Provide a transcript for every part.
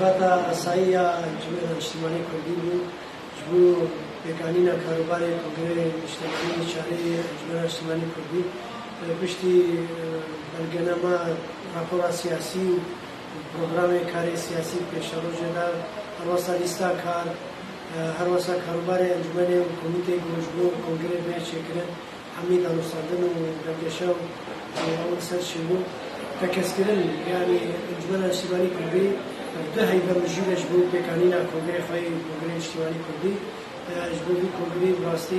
جبهة أساسية جمعية الاجتماعي كردي جو بقانون کاروبار کنگره مجتمعی شهری جمعیت اجتماعی کردی پشتی برگنامه راپور سیاسی و پروگرام کاری سیاسی پیش رو جدا هر واسه لیستا کار هر واسه کاروبار انجمن و کمیته گروجبو کنگره به شکل حمید آنوساندن و گرگشا و اون سر شنو تکسکرن یعنی جمعیت اجتماعی کردی ده هیچ مجیرش بود بقانون کنگره خواهی کنگره اجتماعی کردی جبوی کنگره واسطه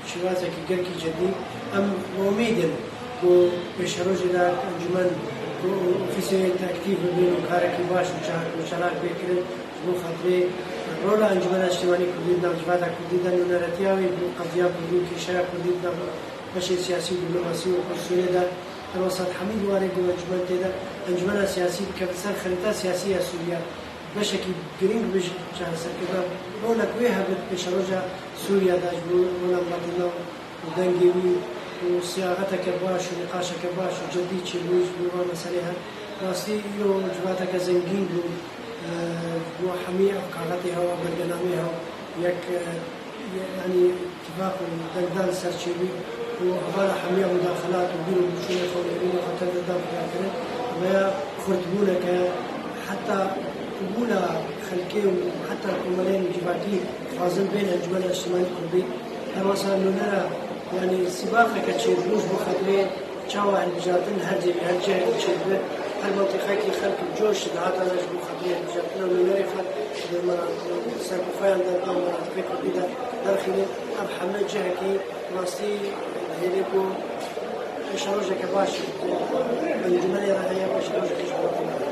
شوازه که گرکی جدی ام امیدن و بشروج در انجمن و افیسه تاکتیف بین و کارکی باش و شراک بکرد جبو خاطره رول انجمن اجتماعی کردی دم جبهه کردی دم نراتیاوی و قضیه کردی کشور کردی دم بشه سیاسی و دیپلماسی و پرسونه در وسط حمید وارد و انجمن تدا انجمن سیاسی که بسر خریطه سیاسی سوریه بشكل جرينج بش جالسة كذا رونا كويها بشروجة سوريا داجبو رونا مدينة ودنجيوي وصياغتها كباش ونقاشها كباش وجديد شلوج بوا مسألة واسي يو جباتها كزنجين بوا حمية وقاعدتها وبرجنامها يك يعني اتفاق دلدال سرشيبي وهذا حمية مداخلات وبيرو بشونة خولين وخطر دلدال في ويا خرطبونة حتى قبولة خلقية وحتى الكمالين الجباتي فاضل بين الجبال الاجتماعي كردي هل وصل نرى يعني سباقة كتشيروز بخطرين شاوع البجاتين هرجة تشيربه المنطقة كي خلق الجوش دعاتا نجبو خطرين البجاتين ونرى خلق لما سيكوفايا در دام مناطقة كردي داخلين أب حمد جهة كي راستي هيليكو شروجة كباش الجمال رهية باش روجة كشبه